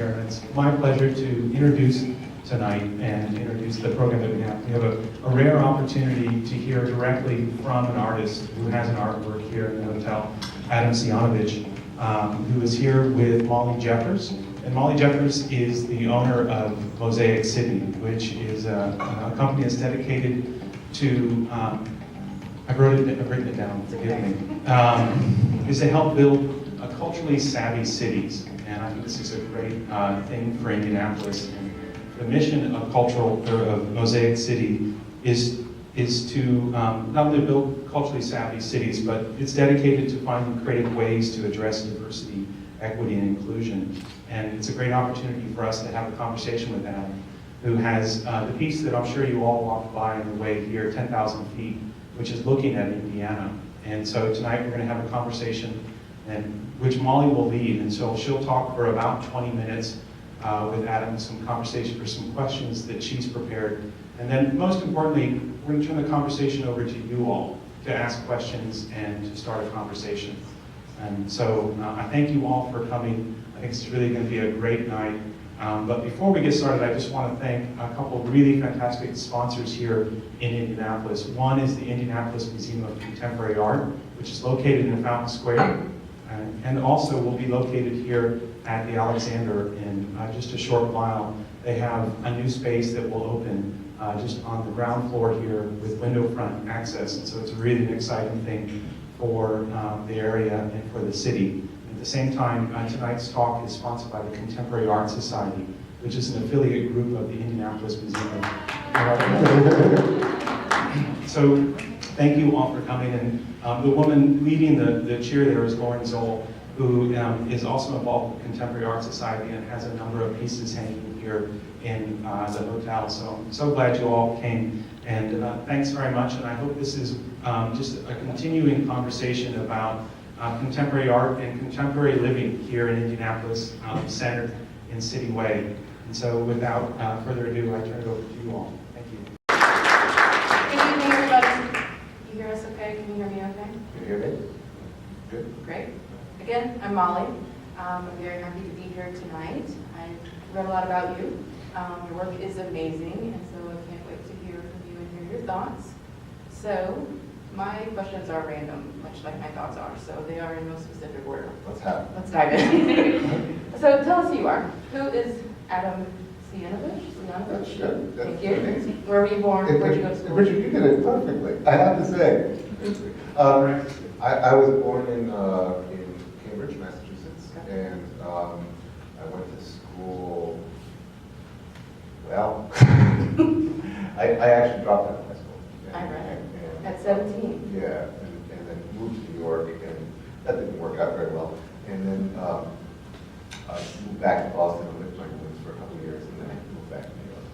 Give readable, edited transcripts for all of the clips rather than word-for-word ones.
here, and it's my pleasure to introduce tonight and introduce the program that we have. We have a rare opportunity to hear directly from an artist who has an artwork here in the hotel, Adam Cvijanovic, who is here with Molly Jeffers. And Molly Jeffers is the owner of Mosaic City, which is a company that's dedicated to, I've written it down, forgive me, is to help build culturally savvy cities. And I think this is a great thing for Indianapolis. And the mission of Mosaic City is to not only build culturally savvy cities, but it's dedicated to finding creative ways to address diversity, equity, and inclusion. And it's a great opportunity for us to have a conversation with Adam, who has the piece that I'm sure you all walked by on the way here, 10,000 feet, which is looking at Indiana. And so tonight we're going to have a conversation which Molly will lead. And so she'll talk for about 20 minutes with Adam, some conversation for some questions that she's prepared. And then most importantly, we're going to turn the conversation over to you all to ask questions and to start a conversation. And so I thank you all for coming. I think it's really going to be a great night. But before we get started, I just want to thank a couple of really fantastic sponsors here in Indianapolis. One is the Indianapolis Museum of Contemporary Art, which is located in Fountain Square, and also will be located here at the Alexander in just a short while. They have a new space that will open just on the ground floor here with window front access. And so it's really an exciting thing for the area and for the city. At the same time, tonight's talk is sponsored by the Contemporary Art Society, which is an affiliate group of the Indianapolis Museum of Art. So thank you all for coming. And the woman leading the cheer there is Lauren Zoll, who is also involved with the Contemporary Art Society and has a number of pieces hanging here in the hotel. So I'm so glad you all came. And thanks very much. And I hope this is just a continuing conversation about contemporary art and contemporary living here in Indianapolis, centered in City Way. And so without further ado, I turn it over to you all. Thank you. Good evening, everybody. Can you hear us okay? Can you hear me okay? Can you hear me? Good. Great. Again, I'm Molly. I'm very happy to be here tonight. I read a lot about you. Your work is amazing, and so I can't wait to hear from you and hear your thoughts. So, my questions are random, much like my thoughts are, so they are in no specific order. Let's dive in. So, tell us who you are. Who is Adam Cvijanovic? That's good. Thank you. Where were you born? Where did you go to school? Richard, you did it perfectly, I have to say. I was born in Cambridge, Massachusetts, and I went to school, well, I actually dropped out of high school. I read it. At 17. Yeah, and then moved to New York, and that didn't work out very well. And then I moved back to Boston and lived my roots for a couple of years, and then I moved back to New York.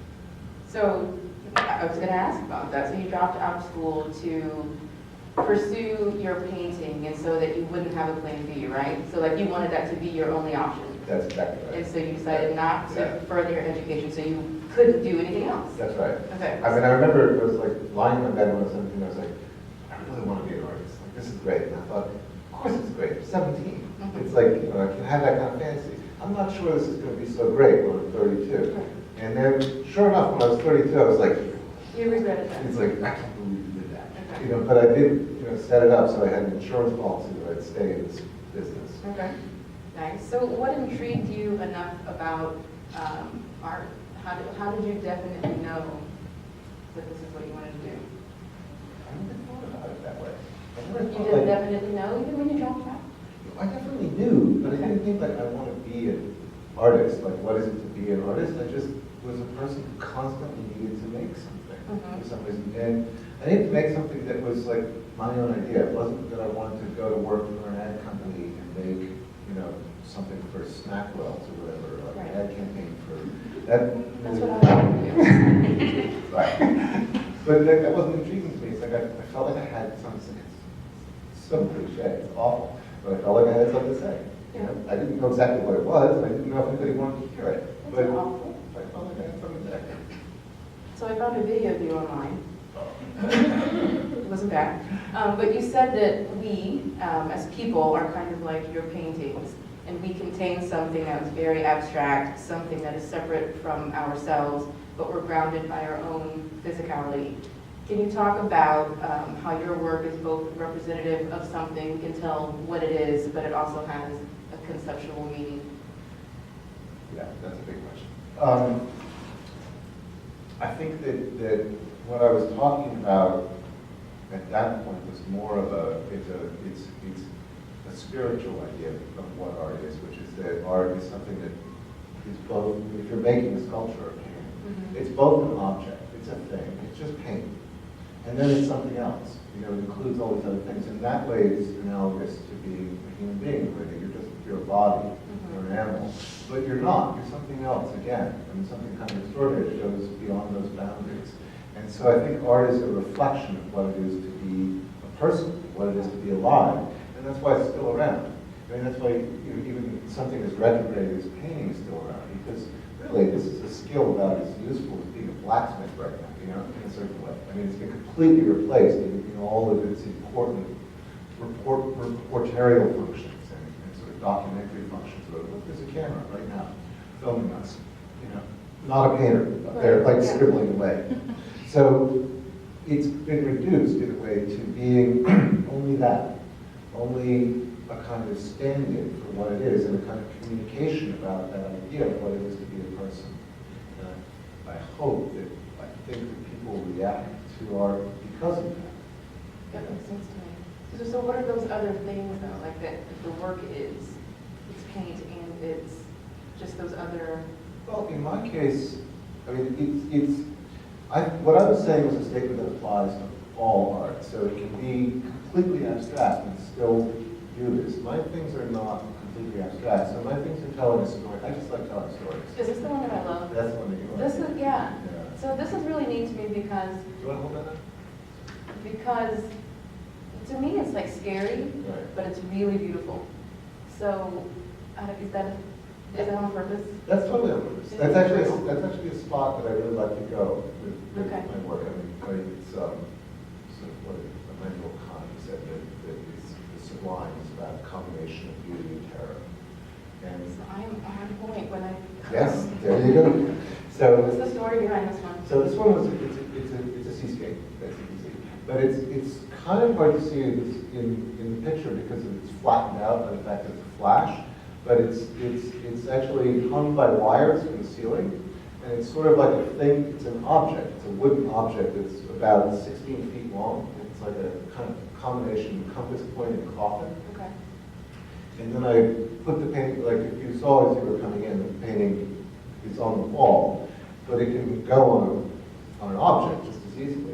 So I was going to ask about that. So you dropped out of school to pursue your painting, and so that you wouldn't have a plan B, right? So like you wanted that to be your only option. That's exactly right. And so you decided not to further your education, so you couldn't do anything else. That's right. Okay. I mean, I remember it was like lying in bed when I was 17, I was like, I really want to be an artist. Like, this is great. And I thought, of course it's great. I'm 17. It's like, you know, I can have that kind of fantasy. I'm not sure this is going to be so great when I'm 32. Right. And then, sure enough, when I was 32, I was like, You regretted that. it's like, I can't believe you did that. Okay. You know, but I did, you know, set it up so I had an insurance policy that I'd stay in this business. Okay. Nice. So what intrigued you enough about art? How did you definitely know that this is what you wanted to do? I never thought about it that way. I never You thought, didn't like, definitely know even when you dropped out? I definitely knew, but I didn't think like I want to be an artist. Like, what is it to be an artist? I just was a person who constantly needed to make something for some reason. And I needed to make something that was like my own idea. It wasn't that I wanted to go to work for an ad company and make, you know, something for Snackwells or whatever, like an ad campaign for that. That's what I wanted to do. Right. But like, that wasn't intriguing to me. It's like I felt like I had something. It's so cliche. It's awful. But I felt like I had something to say. You know, I didn't know exactly what it was, and I didn't know if anybody wanted to hear it. That's awful. I felt like I had something to say. So I found a video of you online. It wasn't bad. But you said that we, as people, are kind of like your paintings. and we contain something that was very abstract, something that is separate from ourselves, but we're grounded by our own physicality. Can you talk about how your work is both representative of something, you can tell what it is, but it also has a conceptual meaning? Yeah, that's a big question. I think that what I was talking about at that point was more of it's a spiritual idea of what art is, which is that art is something that is both, if you're making a sculpture or painting, it's both an object, it's a thing, it's just paint. And then it's something else. You know, it includes all these other things. And that way it's analogous to being a human being, where you're a body, you're an animal. But you're not, you're something else again. I mean, something kind of extraordinary that goes beyond those boundaries. And so I think art is a reflection of what it is to be a person, what it is to be alive. And that's why it's still around. I mean, that's why even something as retrograde as painting is still around. Because really, this is a skill about as useful as being a blacksmith right now, you know, in a certain way. I mean, it's been completely replaced in all of its important reportorial functions and sort of documentary functions. Look, there's a camera right now filming us, you know, not a painter up there like scribbling away. So it's been reduced in a way to being only that, only a kind of stand-in for what it is and a kind of communication about that idea of what it is to be a person. And I think that people react to art because of that. That makes sense to me. So what are those other things though, like that the work is, it's paint and it's just those other... Well, in my case, I mean, what I was saying was a statement that applies to all art. So it can be completely abstract and still do this. My things are not completely abstract. So my things are telling a story. I just like telling stories. Is this the one that I love? That's the one that you like. This is, yeah. So this is really neat to me because... Do you want to hold that up? Because to me it's like scary, Right. but it's really beautiful. So is that on purpose? That's totally on purpose. That's actually a spot that I really like to go with Okay. my work. I mean, it's sort of what Emmanuel Kant said that the sublime is about a combination of beauty and terror. And So I'm on point when I... yes, there you go. So What's the story behind this one? So this one was it's a seascape, as you can see, but it's kind of hard to see in the picture because it's flattened out by the fact that it's a flash. But it's actually hung by wires from the ceiling, and it's sort of like a thing. It's an object. It's a wooden object that's about 16 feet long. It's like a kind of combination of compass point and coffin. Okay. And then I put the painting, like if you saw as you were coming in, the painting is on the wall, but it can go on an object just as easily.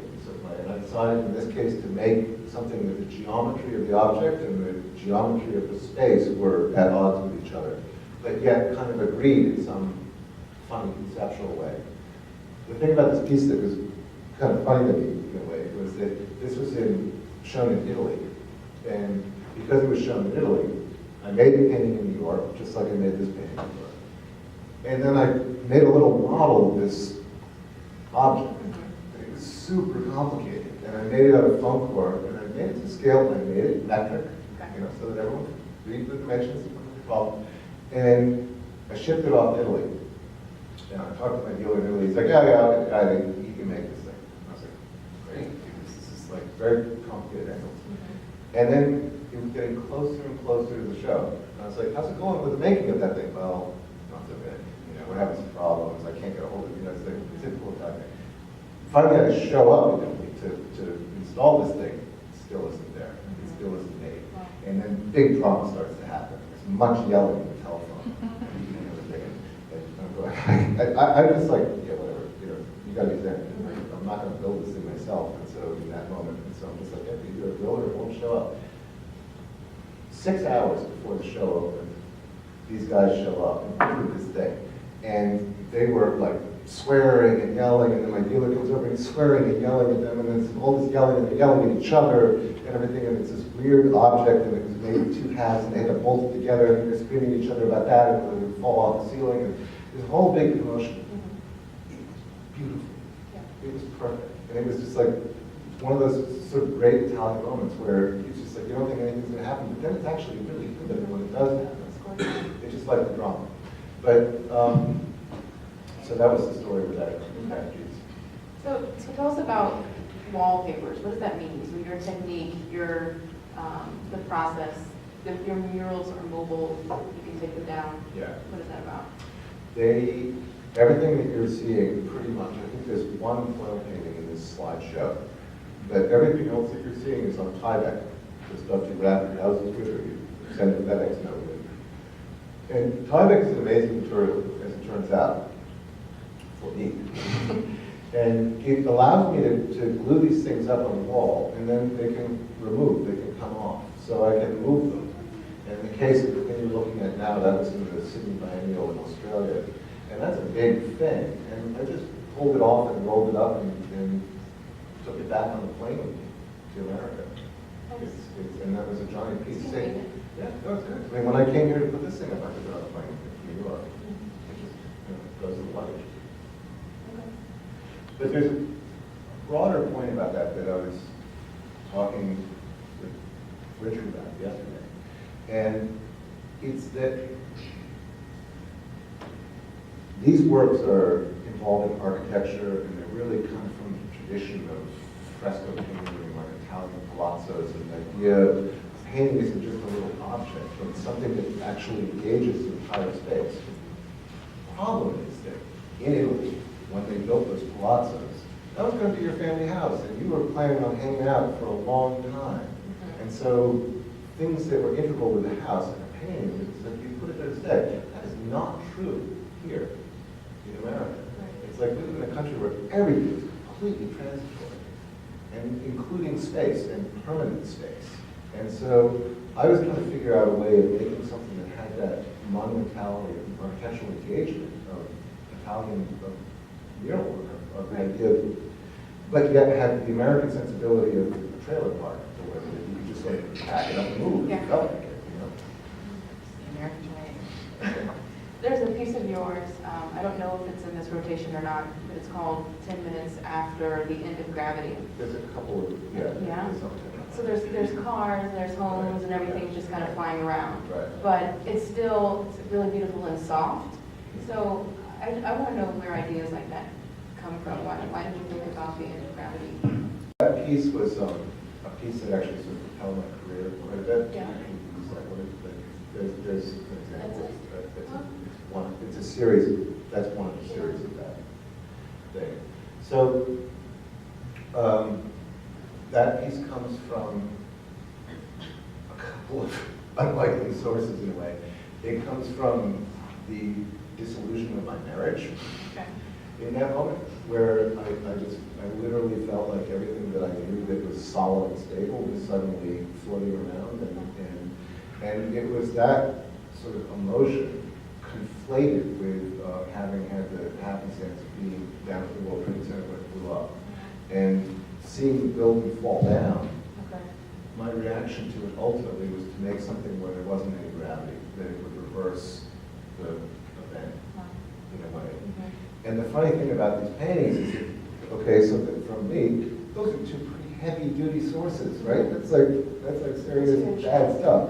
And I decided in this case to make something that the geometry of the object and the geometry of the space were at odds with each other, but yet kind of agreed in some funny conceptual way. The thing about this piece that was kind of funny to me in a way was that this was shown in Italy, and because it was shown in Italy, I made the painting in New York, just like I made this painting in New York. And then I made a little model of this object. And it was super complicated. And I made it out of foam core, and I made it to scale, and I made it metric, so that everyone could read the dimensions of the problem. And I shipped it off to Italy. And I talked to my dealer in Italy. He's like, yeah, he can make this thing. And I was like, great, because this is like very complicated angles. And then it was getting closer and closer to the show. And I was like, how's it going with the making of that thing? Well, not so good. You know, we're having some problems. I can't get a hold of it. You know, it's like typical time. Finally, I had to show up to install this thing. It still isn't there. It still isn't made. And then big drama starts to happen. There's much yelling on the telephone. And everything. And I'm going, I'm just like, yeah, whatever. You know, you got to be there. I'm not going to build this thing myself. And so in that moment, so I'm just like, yeah, either a builder won't show up. 6 hours before the show opened, these guys show up and do this thing. And they were like swearing and yelling, and then my dealer comes over and he's swearing and yelling at them, and then it's all this yelling, and they're yelling at each other and everything, and it's this weird object, and it was made of 2 halves, and they had to bolt it together, and they're screaming at each other about that, and it would fall off the ceiling, and this whole big commotion. It was beautiful. It was perfect. And it was just like one of those sort of great Italian moments where it's just like, you don't think anything's going to happen, but then it's actually really good when it does happen. They just like the drama. But, so that was the story with that piece. So tell us about wallpapers. What does that mean? So your technique, the process, your murals are mobile, you can take them down. Yeah. What is that about? Everything that you're seeing, pretty much, I think there's one foil painting in this slideshow, but everything else that you're seeing is on Tyvek, the stuff you wrap your houses with, or you send a FedEx note with. And Tyvek is an amazing material, as it turns out, for me. And it allows me to glue these things up on the wall, and then they can come off, so I can move them. And in the case of the thing you're looking at now, that was in the Sydney Biennial in Australia, and that's a big thing. And I just pulled it off and rolled it up and took it back on the plane with me to America. And that was a giant piece. Yeah, that was good. I mean, when I came here to put this thing up, I took it on the plane to New York. It just goes to the luggage. But there's a broader point about that I was talking with Richard about yesterday. And it's that these works are involving architecture, and they really come from the tradition of fresco painting, like Italian palazzos, and the idea of painting isn't just a little object, but it's something that actually engages the entire space. The problem is that in Italy, when they built those palazzos, that was going to be your family house, and you were planning on hanging out for a long time. And so things that were integral to the house and the painting, it's like you put it there to stay. That is not true here in America. It's like we live in a country where everything is completely transitory, and including space and permanent space. And so I was trying to figure out a way of making something that had that monumentality and architectural engagement of Italian mural work, of the idea of, but yet had the American sensibility of the trailer park, where you could just like pack it up and move. Yeah. You felt like it, you know. The American way. There's a piece of yours, I don't know if it's in this rotation or not, but it's called 10 Minutes After the End of Gravity. There's a couple of, yeah. Yeah. there's something. So there's cars, there's homes, Right. and everything's just kind of flying around. Right. But it's really beautiful and soft. So I want to know where ideas like that come from. Why did you think about the end of gravity? That piece was a piece that actually sort of propelled my career quite a bit. Yeah. It's like, there's an example. That's It's a series. That's one of the series of that thing. So that piece comes from a couple of unlikely sources in a way. It comes from the dissolution of my marriage. Okay. In that moment, where I literally felt like everything that I knew that was solid and stable was suddenly floating around, and it was that sort of emotion conflated with having had the happenstance of being down at the World Trade Center when it blew up, and seeing the building fall down. Okay. My reaction to it ultimately was to make something where there wasn't any gravity, that it would reverse the event in a way. Mm-hmm. And the funny thing about these paintings is that, okay, so that from me, those are two pretty heavy-duty sources, right? That's like serious bad stuff.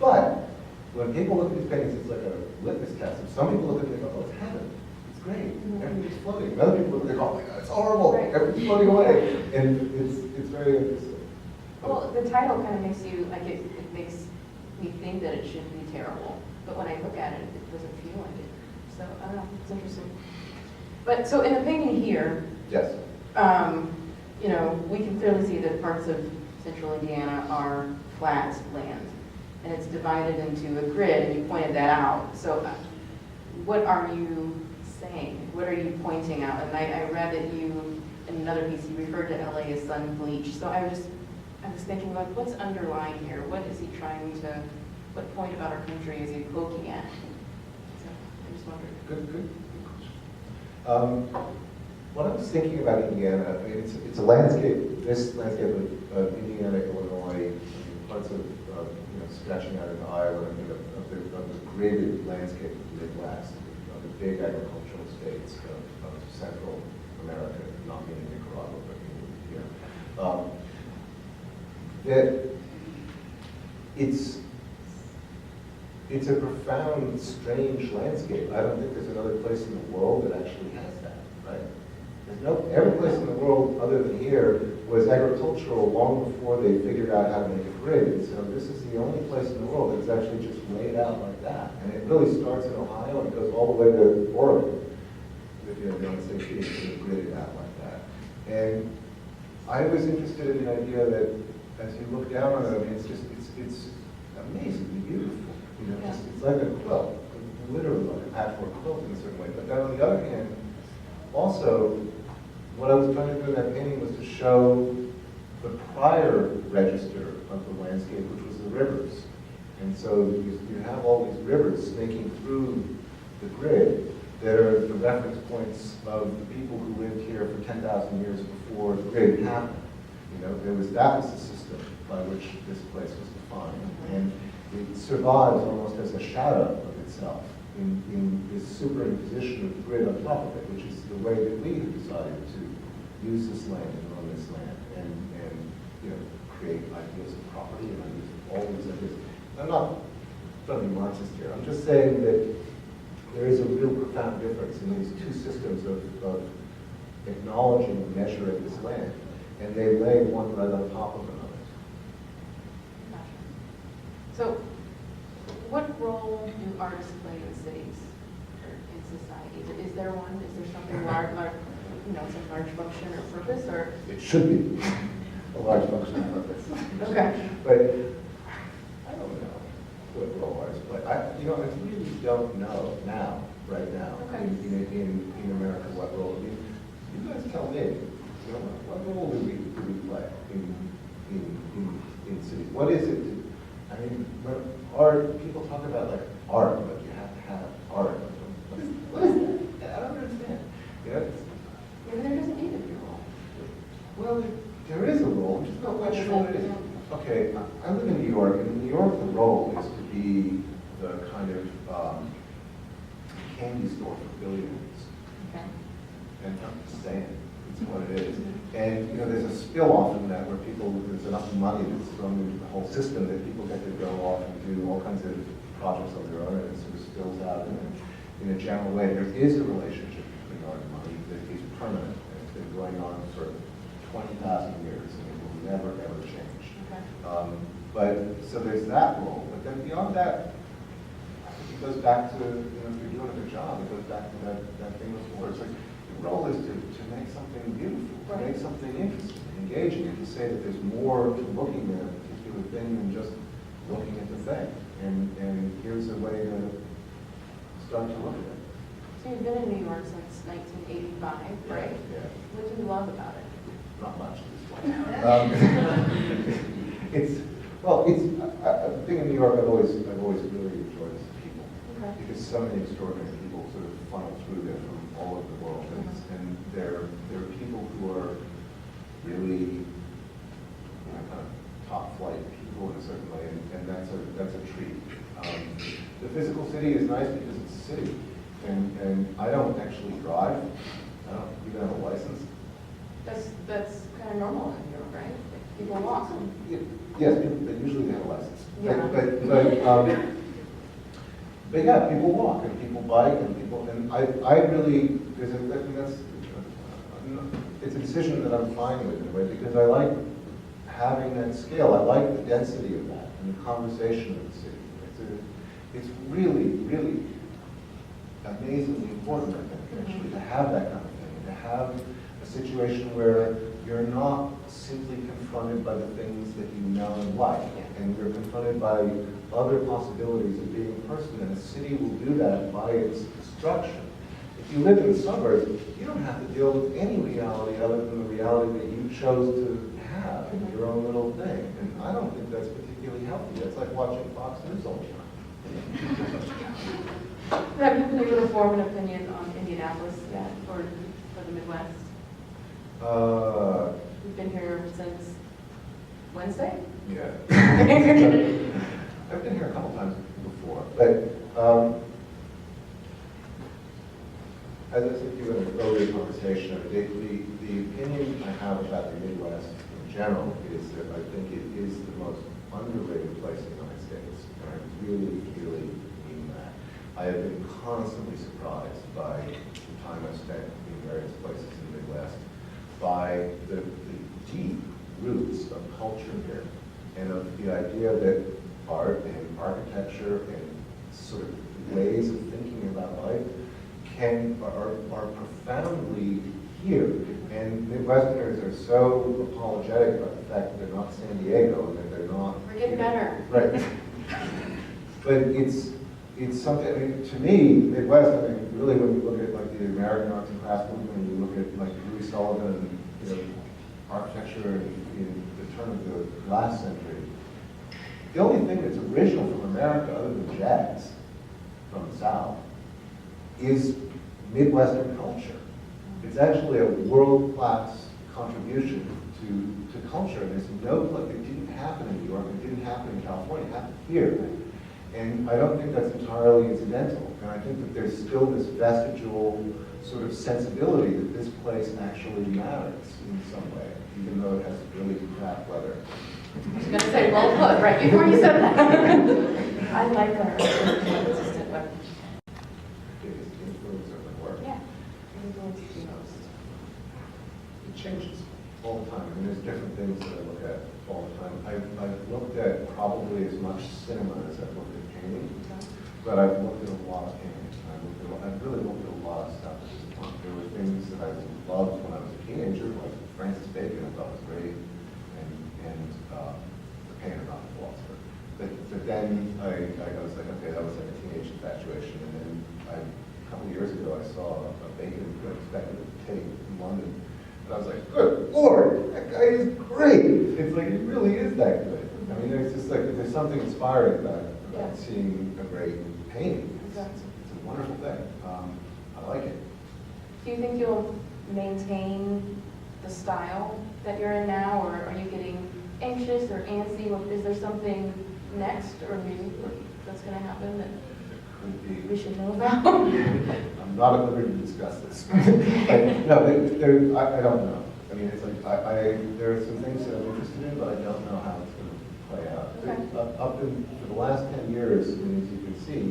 But when people look at these paintings, it's like a litmus test. If some people look at it and go, oh, it's heaven, it's great, everything's floating. And other people look at it and go, oh my God, it's horrible, Right. everything's floating away. And it's very interesting. Well, the title kind of makes you, like, it makes me think that it should be terrible. But when I look at it, it doesn't feel like it. So, I don't know, it's interesting. But, so in the painting here, Yes. you know, we can clearly see that parts of central Indiana are flat land. And it's divided into a grid, and you pointed that out. So what are you saying? What are you pointing out? And I read that you, in another piece, you referred to LA as sun bleach. So I was thinking, like, what's underlying here? What is he trying to, what point about our country is he poking at? So I just wondered. Good question. What I was thinking about Indiana, I mean, it's a landscape, this landscape of Indiana, Illinois, parts of, stretching out into Iowa, of the gridded landscape of the Midwest, of the big agricultural states of Central America, not meaning Nicaragua, but meaning here. That it's a profound, strange landscape. I don't think there's another place in the world that actually has that, right? Every place in the world other than here was agricultural long before they figured out how to make a grid. And so this is the only place in the world that's actually just laid out like that. And it really starts in Ohio and goes all the way to Oregon. If you don't say it's sort of gridded out like that. And I was interested in the idea that as you look down on it, I mean, it's amazingly beautiful. You know, it's like a quilt, literally like a patchwork quilt in a certain way. But then on the other hand, also, what I was trying to do in that painting was to show the prior register of the landscape, which was the rivers. And so you have all these rivers snaking through the grid that are the reference points of the people who lived here for 10,000 years before the grid happened. You know, that was the system by which this place was defined. And it survives almost as a shadow of itself in this superimposition of the grid on top of it, which is the way that we have decided to use this land and run this land and you know, create ideas of property and ideas of all these ideas. I'm not trying to be Marxist here. I'm just saying that there is a real profound difference in these two systems of acknowledging and measuring this land, and they lay one right on top of another. So, what role do artists play in cities or in society? Is there one? Is there something large, you know, some large function or purpose, or? It should be a large function of purpose. Okay. But I don't know what role artists play. I really don't know now, right now, okay. in America, what role. I mean, you guys tell me. You know, what role do we play in cities? What is it? I mean, when people talk about like art, like you have to have art. What is that? I don't understand. You know, Maybe there doesn't need to be a role. well, there is a role. I'm just not quite sure what it is. Okay, I live in New York, and in New York, the role is to be the kind of candy store for billionaires. Okay. And I'm just saying, it's what it is. And you know, there's a spill off in that where there's enough money that's thrown into the whole system that people get to go off and do all kinds of projects on their own, and it sort of spills out in a general way. There is a relationship between art and money that is permanent, and it's been going on for 20,000 years, and it will never, ever change. Okay. But so there's that role. But then beyond that, I think it goes back to, you know, if you're doing a good job, it goes back to that famous word. It's like, the role is to make something beautiful, to make something interesting, engaging, and to say that there's more to looking at a particular thing than just looking at the thing. And here's a way to start to look at it. So you've been in New York since 1985, right? Yeah. What do you love about it? Not much at this point. Being in New York, I've always really enjoyed the people. Okay. Because so many extraordinary people sort of funnel through there from all over the world. And they're people who are really, you know, kind of top flight people in a certain way, and that's a treat. The physical city is nice because it's a city. And I don't actually drive. I don't even have a license. That's kind of normal in New York, right? People walk. Yes, they usually have a license. Yeah. But yeah, people walk and people bike and I really, it's a decision that I'm fine with in a way, because I like having that scale. I like the density of that and the conversation of the city. It's really, really amazingly important, I think, actually, to have that kind of thing, to have a situation where you're not simply confronted by the things that you know and like, and you're confronted by other possibilities of being a person, and a city will do that by its construction. If you live in the suburbs, you don't have to deal with any reality other than the reality that you chose to have in your own little thing, and I don't think that's particularly healthy. That's like watching Fox News all the time. Have you been able to form an opinion on Indianapolis yet, or for the Midwest? You've been here since Wednesday? Yeah. I've been here a couple times before, but as I said to you in an earlier conversation, the opinion I have about the Midwest in general is that I think it is the most underrated place in the United States. And I really, really I have been constantly surprised by the time I've spent in various places in the Midwest, by the deep roots of culture here, and of the idea that art and architecture and sort of ways of thinking about life are profoundly here. And Midwesterners are so apologetic about the fact that they're not San Diego and that they're not. We're getting better. Right. But it's something, I mean, to me, Midwest, I mean, really when you look at like the American arts and crafts movement, when you look at like Louis Sullivan and, you know, architecture in the turn of the last century, the only thing that's original from America, other than jazz from the South, is Midwestern culture. It's actually a world-class contribution to culture. And there's no, like, it didn't happen in New York, it didn't happen in California, it happened here. And I don't think that's entirely incidental. And I think that there's still this vestigial sort of sensibility that this place actually matters in some way, even though it has really crap weather. I was going to say, well put, right before you said that. I like our consistent weather. Biggest influence of the work. Yeah. It changes all the time. I mean, there's different things that I look at all the time. I've looked at probably as much cinema as I've looked at painting, but I've looked at a lot of paintings. I've really looked at a lot of stuff at this point. There were things that I loved when I was a teenager, like Francis Bacon, I thought was great, and the painter, not the philosopher. But then I was like, okay, that was like a teenage infatuation. And then a couple of years ago, I saw a Bacon speculative tape in London. And I was like, good Lord, that guy is great. It's like, it really is that good. I mean, there's just like, there's something inspiring about seeing a great painting. It's a wonderful thing. I like it. Do you think you'll maintain the style that you're in now, or are you getting anxious or antsy? Is there something next or new that's going to happen that we should know about? I'm not at liberty to discuss this. No, I don't know. I mean, it's like, there are some things that I'm interested in, but I don't know how it's going to play out. Okay. For the last 10 years, I mean, as you can see,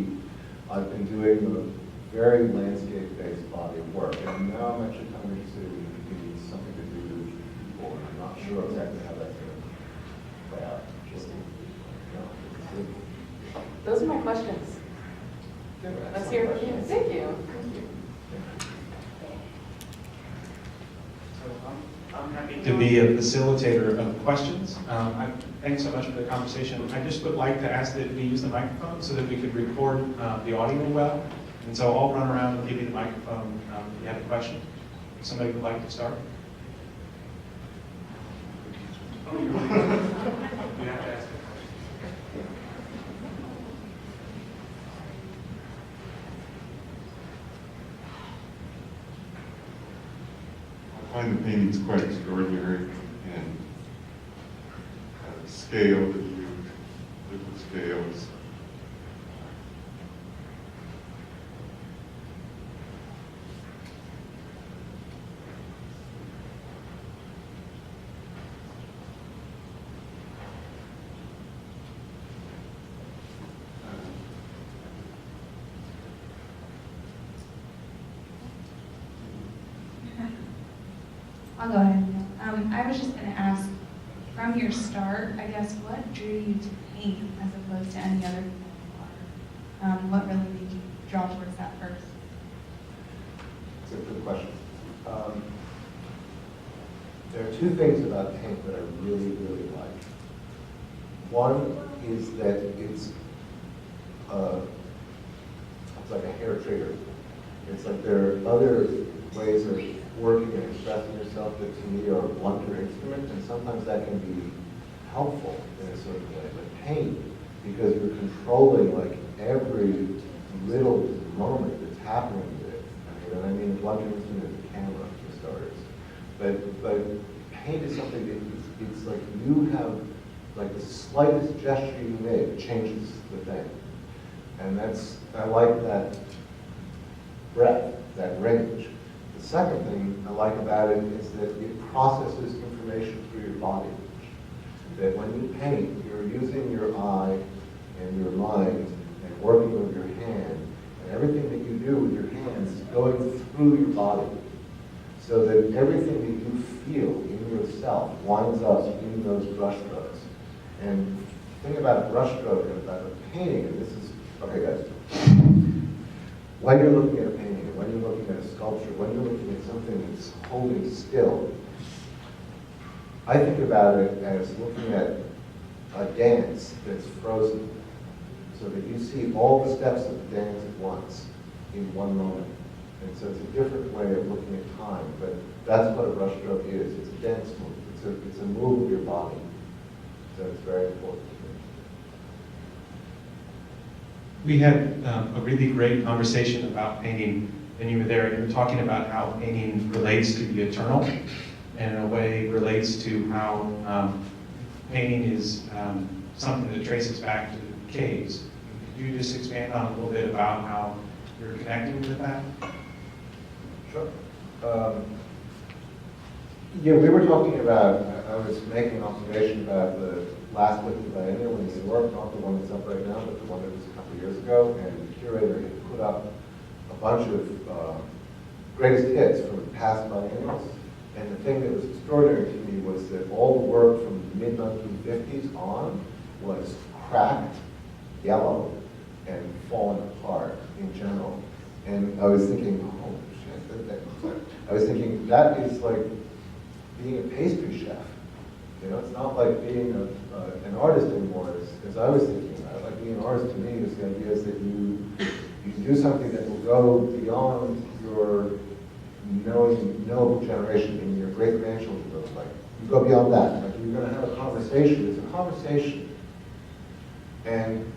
I've been doing a very landscape-based body of work, and now I'm actually kind of interested in something to do with people, and I'm not sure exactly how that's going to play out. Those are my questions. Let's hear from you. Thank you. I'm happy to be a facilitator of questions. Thanks so much for the conversation. I just would like to ask that we use the microphone so that we could record the audio well. And so I'll run around and give you the microphone if you have a question. If somebody would like to start. Oh, you have to ask. I find the paintings quite extraordinary and scale that you use, different scales. I'll go ahead. I was just going to ask, from your start, I guess, what drew you to paint as opposed to any other art? What really made you draw towards that first? It's a good question. There are two things about paint that I really, really like. One is that it's like a hair trigger. It's like there are other ways of working and expressing yourself that to me are a blunter instrument, and sometimes that can be helpful in a certain way. But paint, because you're controlling like every little moment that's happening with it. I mean, a blunter instrument is a camera for starters. But paint is something that it's like you have like the slightest gesture you make changes the thing. And I like that breadth, that range. The second thing I like about it is that it processes information through your body. That when you paint, you're using your eye and your mind and working with your hand, everything that you do with your hands is going through your body, so that everything that you feel in yourself winds up in those brush strokes. And the thing about a brush stroke and about a painting, and this is, okay guys, when you're looking at a painting, when you're looking at a sculpture, when you're looking at something that's holding still, I think about it as looking at a dance that's frozen, so that you see all the steps of the dance at once in one moment. And so it's a different way of looking at time, but that's what a brush stroke is. It's a dance move. It's a move of your body. So it's very important. We had a really great conversation about painting, and you were there, and you were talking about how painting relates to the eternal, and in a way relates to how painting is something that traces back to caves. Could you just expand on a little bit about how you're connecting with that? Sure. Yeah, we were talking about, I was making an observation about the last Wiki Biennial in New York, not the one that's up right now, but the one that was a couple of years ago, and the curator had put up a bunch of greatest hits from past biennials. And the thing that was extraordinary to me was that all the work from the mid-1950s on was cracked, yellow, and fallen apart in general. And I was thinking, oh shit, I was thinking that is like being a pastry chef. You know, it's not like being an artist anymore, as I was thinking about it. Like being an artist to me is the idea is that you do something that will go beyond your knowable generation and your great-grandchildren goes like. You go beyond that. Like you're going to have a conversation. It's a conversation. And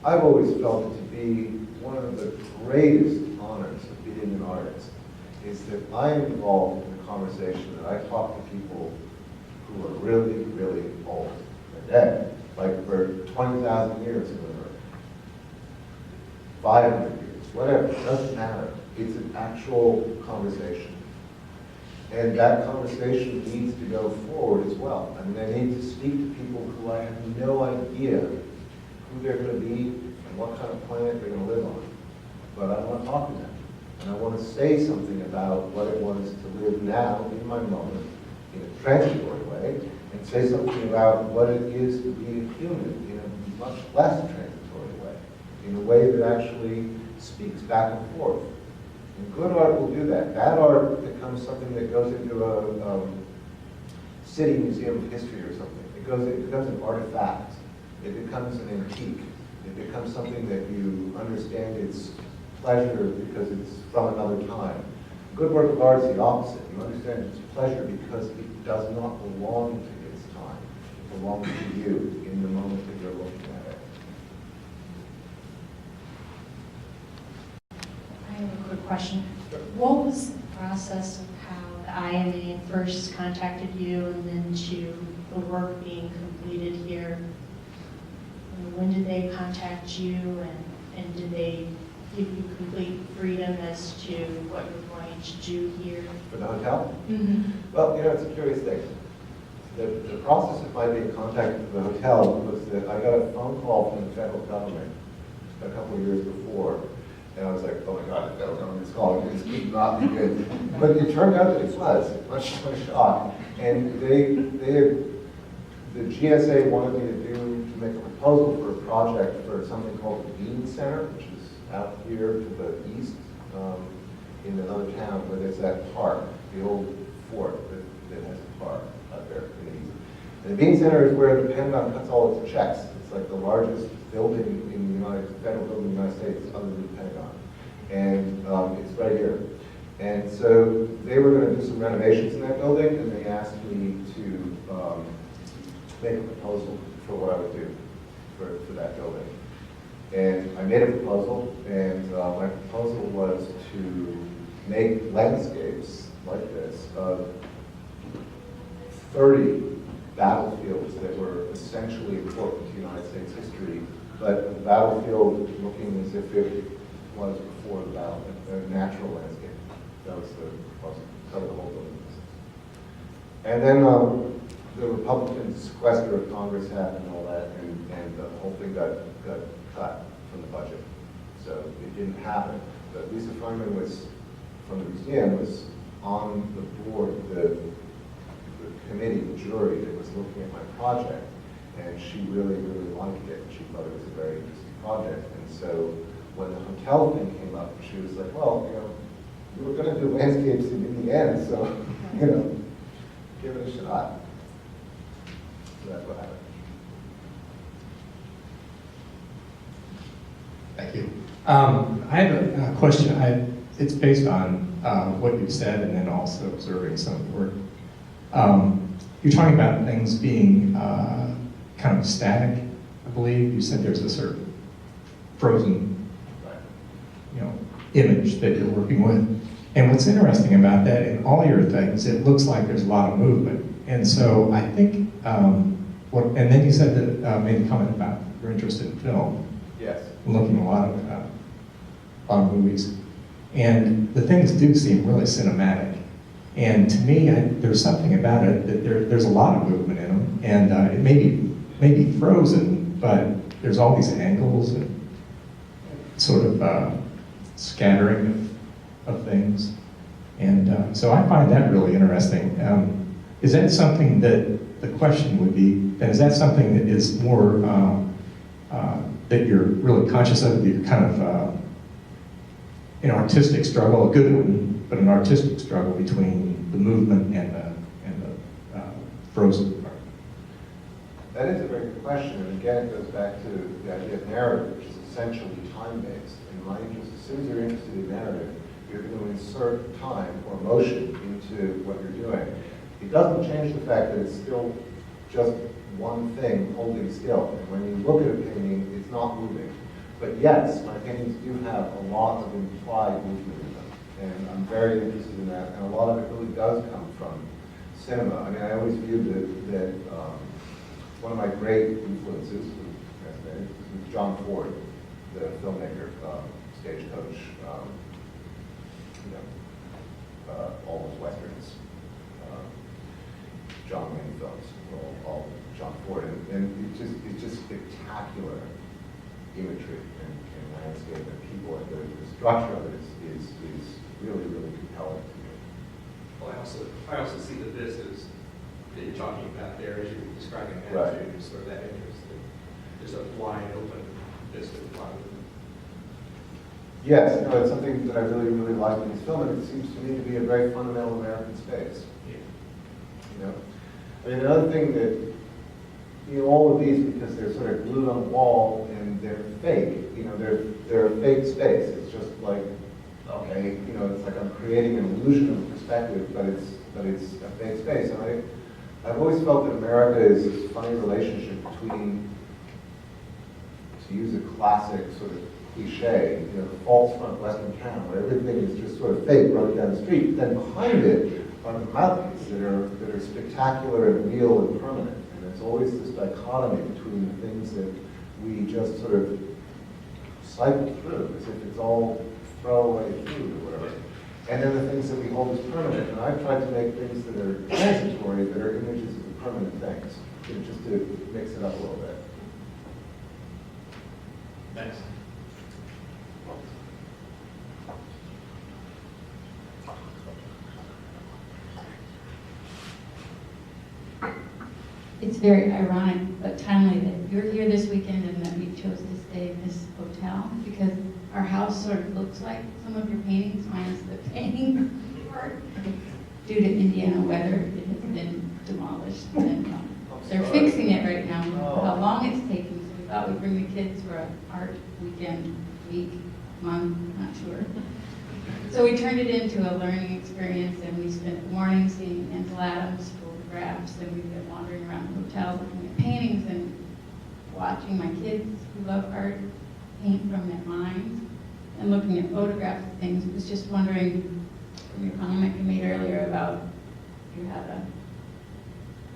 I've always felt it to be one of the greatest honors of being an artist is that I am involved in a conversation that I talk to people who are really, really old. They're dead, like for 20,000 years in the earth, 500 years, whatever, it doesn't matter. It's an actual conversation. And that conversation needs to go forward as well. I mean, I need to speak to people who I have no idea who they're going to be and what kind of planet they're going to live on. But I want to talk to them. And I want to say something about what it was to live now in my moment in a transitory way, and say something about what it is to be a human in a much less transitory way, in a way that actually speaks back and forth. And good art will do that. Bad art becomes something that goes into a city museum of history or something. It becomes an artifact. It becomes an antique. It becomes something that you understand its pleasure because it's from another time. Good work of art is the opposite. You understand its pleasure because it does not belong to its time. It belongs to you in the moment that you're looking at it. I have a quick question. What was the process of how the IMA first contacted you and then to the work being completed here? When did they contact you and did they give you complete freedom as to what you're going to do here? For the hotel? Mm-hmm. Well, you know, it's a curious thing. The process of my being contacted for the hotel was that I got a phone call from the federal government a couple of years before. And I was like, oh my God, the federal government's calling. This could not be good. But it turned out that it was. Much to my shock. And the GSA wanted me to make a proposal for a project for something called the Bean Center, which is out here to the east in another town where there's that park, the old fort that has a park out there in the east. And the Bean Center is where the Pentagon cuts all its checks. It's like the largest building in the federal building in the United States other than the Pentagon. And it's right here. And so they were going to do some renovations in that building, and they asked me to make a proposal for what I would do for that building. And I made a proposal, and my proposal was to make landscapes like this of 30 battlefields that were essentially important to United States history, but the battlefield looking as if it was before the battle, a natural landscape. That was the proposal, cover the whole building. And then the Republican sequester of Congress happened and all that, and the whole thing got cut from the budget. so it didn't happen. But Lisa Feinman was, from the museum, was on the board, the committee, the jury that was looking at my project, and she really, really liked it. She thought it was a very interesting project, and so when the hotel thing came up, she was like, well, you know, we were going to do landscapes in the end, so, you know, give it a shot. So that's what happened. Thank you. I have a question. It's based on what you've said and then also observing some of the work. You're talking about things being kind of static, I believe. You said there's a certain frozen, you know, image that you're working with. And what's interesting about that, in all your things, it looks like there's a lot of movement. And so I think, and then you said that, made a comment about you're interested in film. Yes. Looking at a lot of movies. And the things do seem really cinematic. And to me, there's something about it that there's a lot of movement in them. And it may be frozen, but there's all these angles and sort of scattering of things. And so I find that really interesting. Is that something that, the question would be, then is that something that is more, that you're really conscious of, that you're kind of an artistic struggle, a good one, but an artistic struggle between the movement and the frozen part? That is a very good question, and again, it goes back to the idea of narrative, which is essentially time-based. In my interest, as soon as you're interested in narrative, you're going to insert time or motion into what you're doing. It doesn't change the fact that it's still just one thing holding still. And when you look at a painting, it's not moving. But yes, my paintings do have a lot of implied movement in them. And I'm very interested in that. And a lot of it really does come from cinema. I mean, I always viewed that one of my great influences was John Ford, the filmmaker, Stagecoach, all those westerns, John Wayne films, all John Ford, and it's just spectacular imagery and landscape and people, and the structure of it is really, really compelling to me. Well, I also see the business that you're talking about there as you're describing that, Right. too, sort of that interest. There's a wide open business. Yes, no, it's something that I really, really like in this film, and it seems to me to be a very fundamental American space. Yeah. You know, I mean, another thing that, you know, all of these, because they're sort of glued on the wall and they're fake, you know, they're a fake space. It's just like, okay, you know, it's like I'm creating an illusion of perspective, but it's a fake space. And I've always felt that America is this funny relationship between, to use a classic sort of cliche, you know, the false front western town, where everything is just sort of fake running down the street. But then behind it are the mountains that are spectacular and real and permanent. And it's always this dichotomy between the things that we just sort of cycle through, as if it's all throwaway food or whatever. And then the things that we hold as permanent. And I've tried to make things that are transitory, that are images of the permanent things, you know, just to mix it up a little bit. Thanks. It's very ironic but timely that you're here this weekend and that we chose to stay in this hotel, because our house sort of looks like some of your paintings, minus the painting part. Due to Indiana weather, it has been demolished, and they're fixing it right now. How long it's taking, so we thought we'd bring the kids for an art weekend, week, month, not sure. So we turned it into a learning experience, and we spent the morning seeing Ansel Adams photographs, and we've been wandering around the hotel looking at paintings and watching my kids who love art paint from their minds and looking at photographs of things. I was just wondering, from your comment you made earlier about you have a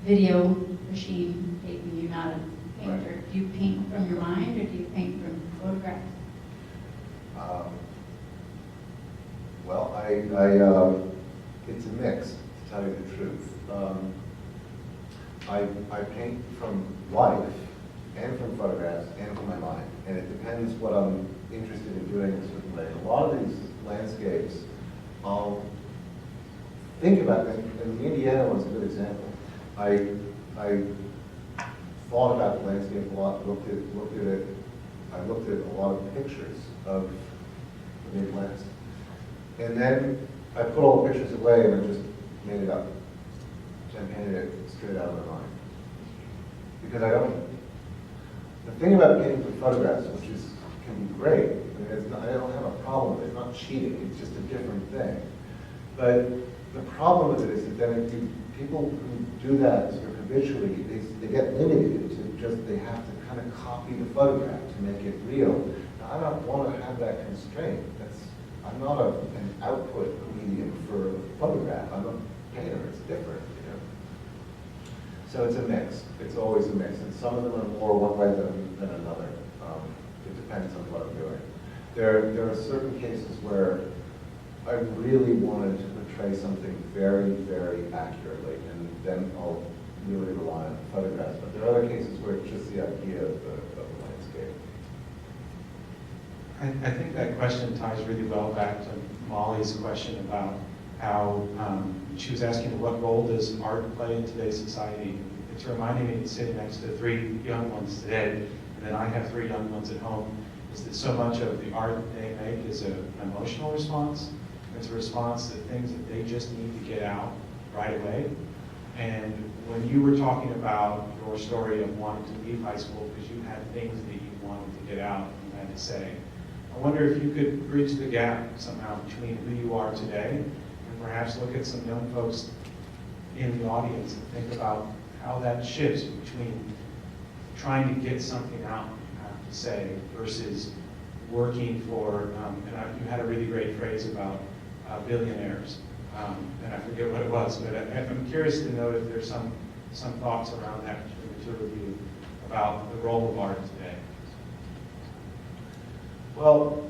video machine taking you, not a painter. Do you paint from your mind, or do you paint from photographs? Well, it's a mix, to tell you the truth. I paint from life, and from photographs, and from my mind. And it depends what I'm interested in doing a certain way. A lot of these landscapes, I'll think about them, and the Indiana one's a good example. I thought about the landscape a lot, looked at it. I looked at a lot of pictures of the Midlands, and then I put all the pictures away and I just made it up. I painted it straight out of my mind because I don't. The thing about painting with photographs, which can be great, I don't have a problem with it. It's not cheating. It's just a different thing. But the problem with it is that then people who do that sort of habitually, they get limited to just, they have to kind of copy the photograph to make it real. Now, I don't want to have that constraint. I'm not an output medium for a photograph. I'm a painter. It's different, you know. So it's a mix. It's always a mix. And some of them are more one way than another. It depends on what I'm doing. There are certain cases where I really wanted to portray something very, very accurately, and then I'll really rely on photographs. But there are other cases where it's just the idea of the landscape. I think that question ties really well back to Molly's question about how she was asking what role does art play in today's society. It's reminding me, sitting next to 3 young ones today, and then I have 3 young ones at home, is that so much of the art that they make is an emotional response. It's a response to things that they just need to get out right away. And when you were talking about your story of wanting to leave high school because you had things that you wanted to get out and had to say, I wonder if you could bridge the gap somehow between who you are today and perhaps look at some young folks in the audience and think about how that shifts between trying to get something out you have to say versus working for, you had a really great phrase about billionaires, and I forget what it was, but I'm curious to know if there's some thoughts around that between the two of you about the role of art today. Well,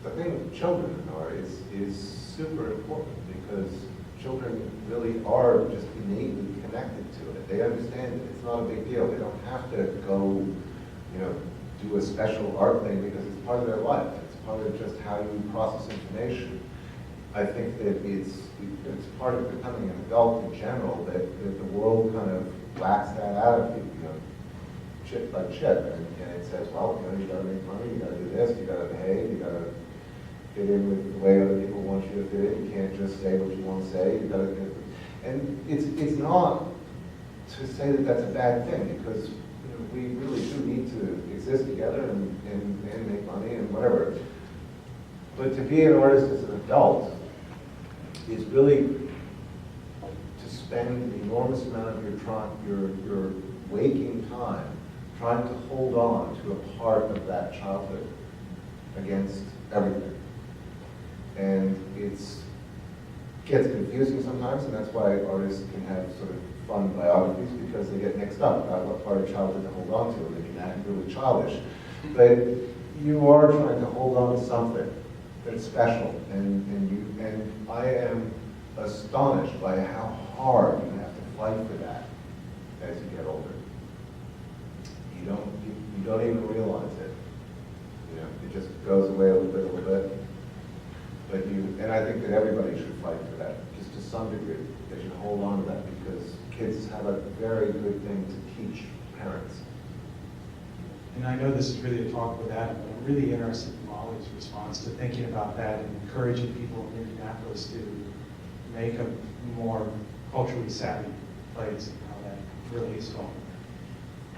the thing with children in art is super important because children really are just innately connected to it. They understand it. It's not a big deal. They don't have to go, do a special art thing because it's part of their life. It's part of just how you process information. I think that it's part of becoming an adult in general that the world kind of whacks that out of you, chip by chip, and it says, well, you gotta make money, you gotta do this, you gotta behave, you gotta fit in with the way other people want you to fit in. You can't just say what you want to say. You gotta, and it's not to say that that's a bad thing because we really do need to exist together and make money and whatever. But to be an artist as an adult is really to spend an enormous amount of your waking time trying to hold on to a part of that childhood against everything. And it gets confusing sometimes, and that's why artists can have sort of fun biographies because they get mixed up about what part of childhood to hold on to, and they can act really childish. But you are trying to hold on to something that's special, and I am astonished by how hard you have to fight for that as you get older. You don't even realize it. It just goes away a little bit. But and I think that everybody should fight for that, just to some degree. They should hold on to that because kids have a very good thing to teach parents. And I know this is really a talk with Adam, but I'm really interested in Molly's response to thinking about that and encouraging people in Indianapolis to make a more culturally savvy place and how that really is going.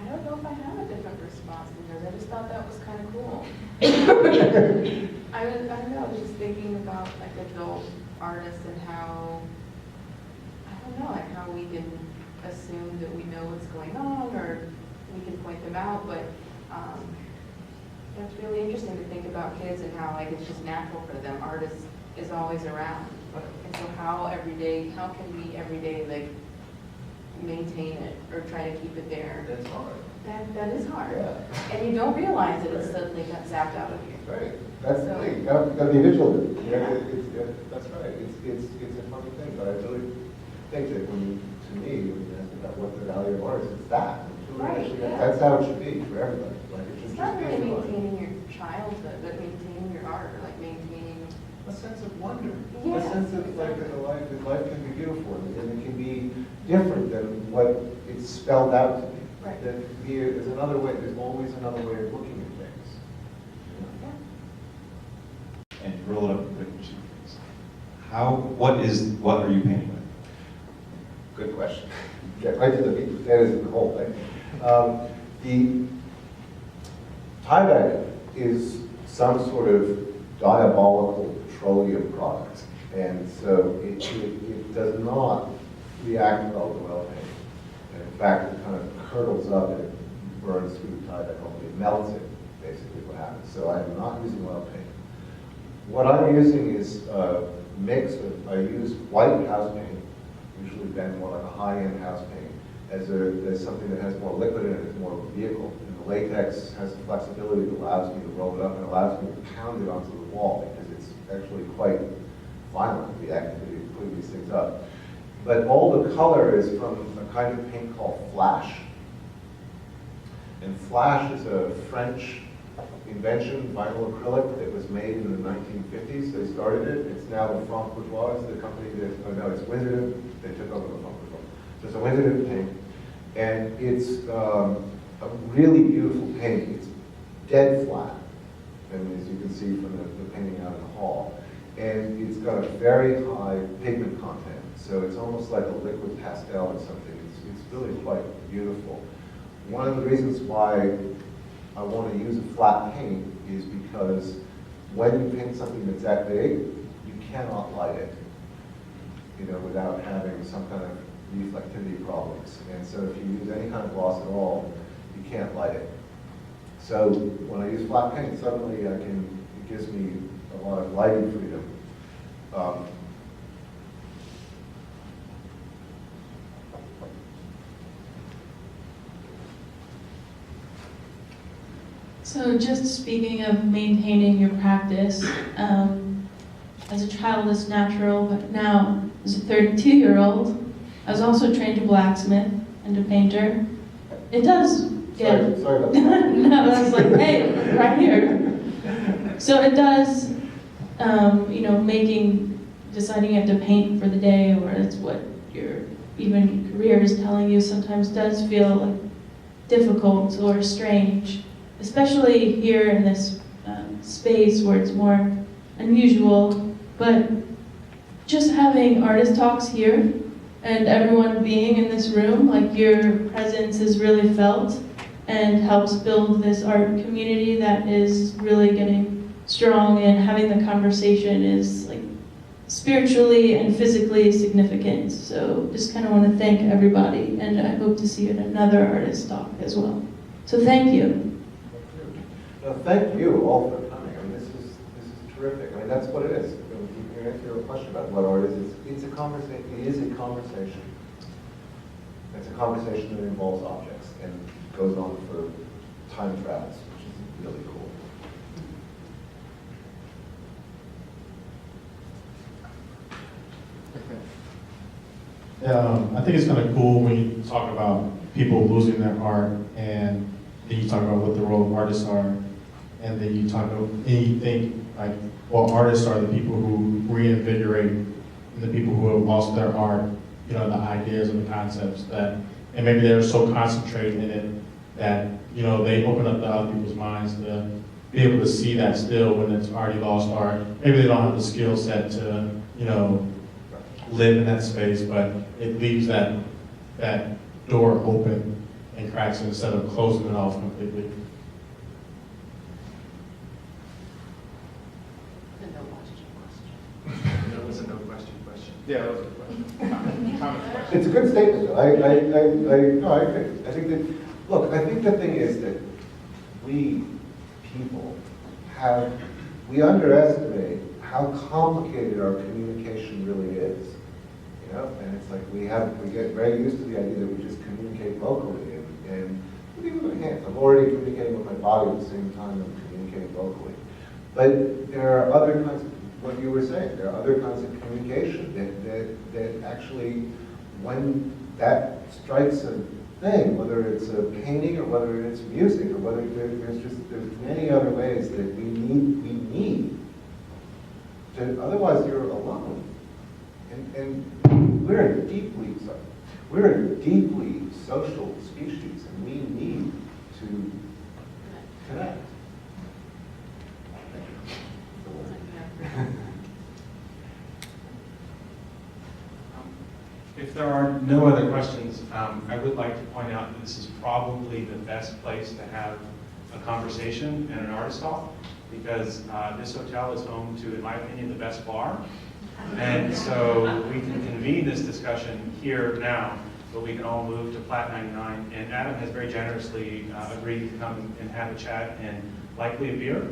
I don't know if I have a different response because I just thought that was kind of cool. I don't know, I was just thinking about like adult artists and how, I don't know, like how we can assume that we know what's going on or we can point them out, but it's really interesting to think about kids and how like it's just natural for them. Art is always around. And so how can we every day like maintain it or try to keep it there? That's hard. That is hard. Yeah. And you don't realize that it suddenly got zapped out of you. Right. That's the So- thing. You gotta be vigilant. Yeah. That's right. It's a funny thing, but I really think that when you ask about what the value of art is, it's that. Right, yeah. That's how it should be for everybody. Like it should It's just not be really for maintaining your childhood, but maintaining your art, or like maintaining. A sense of wonder, Yeah. a sense of like that life can be beautiful and it can be different than what it's spelled out to be. Right. That there's another way. There's always another way of looking at things. Yeah. And roll it up and put it in sheet, please. What are you painting with? Good question. Get right to the meat. That is the whole thing. The tieback is some sort of diabolical petroleum product, and so it does not react well to oil paint. And in fact, it kind of curdles up and it burns through the tieback. It melts it, basically what happens. So I am not using oil paint. What I'm using is a mix of, I use white house paint, usually been more like a high-end house paint, as something that has more liquid in it, it's more of a vehicle. And the latex has the flexibility that allows me to roll it up and allows me to pound it onto the wall because it's actually quite violent, the activity of putting these things up. But all the color is from a kind of paint called flash. And flash is a French invention, vinyl acrylic, that was made in the 1950s. They started it. It's now the Franck Bourgeois, the company that, oh no, it's Wizard. They took over the Franck Bourgeois. So it's a Wizard paint. And it's a really beautiful paint. It's dead flat, and as you can see from the painting out in the hall. And it's got a very high pigment content. So it's almost like a liquid pastel or something. It's really quite beautiful. One of the reasons why I want to use a flat paint is because when you paint something that's that big, you cannot light it, without having some kind of reflectivity problems. And so if you use any kind of gloss at all, you can't light it. So when I use flat paint, suddenly it gives me a lot of lighting freedom. So just speaking of maintaining your practice, as a childless natural, but now as a 32-year-old, I was also trained to blacksmith and to painter. It does get... Sorry about that. No, I was like, hey, right here. So it does, deciding you have to paint for the day, or it's what your even career is telling you, sometimes does feel like difficult or strange. Especially here in this space where it's more unusual, but just having artist talks here and everyone being in this room, like your presence is really felt and helps build this art community that is really getting strong, and having the conversation is like spiritually and physically significant. So just kind of want to thank everybody, and I hope to see you at another artist talk as well. So thank you. No, thank you all for coming. I mean, this is terrific. I mean, that's what it is. You answer your question about what art is. It's a conversation. It is a conversation. It's a conversation that involves objects and goes on for time travels, which is really cool. I think it's kind of cool when you talk about people losing their art, and then you talk about what the role of artists are, and then you think like, well, artists are the people who reinvigorate, and the people who have lost their art, the ideas and the concepts that, and maybe they're so concentrated in it that, they open up to other people's minds to be able to see that still when it's already lost art. Maybe they don't have the skill set to, live in that space, but it leaves that door open and cracks it instead of closing it off completely. That was a no question. Yeah, that was a question. Comment question. It's a good statement. No, I agree. I think that, look, I think the thing is that we people we underestimate how complicated our communication really is. And it's like we get very used to the idea that we just communicate vocally, and even with my hands. I'm already communicating with my body at the same time I'm communicating vocally. But there are other kinds of, what you were saying, there are other kinds of communication that actually, when that strikes a thing, whether it's a painting or whether it's music or whether there's many other ways that we need to, otherwise you're alone. And we're a deeply social species, and we need to connect. If there are no other questions, I would like to point out that this is probably the best place to have a conversation and an artist talk, because this hotel is home to, in my opinion, the best bar. And so we can convene this discussion here now, but we can all move to Plat 99. And Adam has very generously agreed to come and have a chat and likely a beer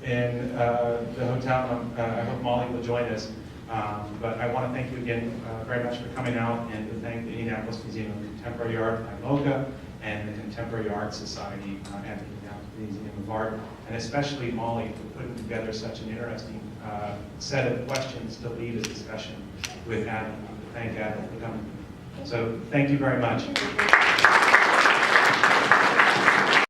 in the hotel. I hope Molly will join us. But I want to thank you again very much for coming out, and to thank the Indianapolis Museum of Contemporary Art, IMOCA, and the Contemporary Art Society at the Indianapolis Museum of Art, and especially Molly for putting together such an interesting set of questions to lead a discussion with Adam. Thank Adam for coming. So thank you very much.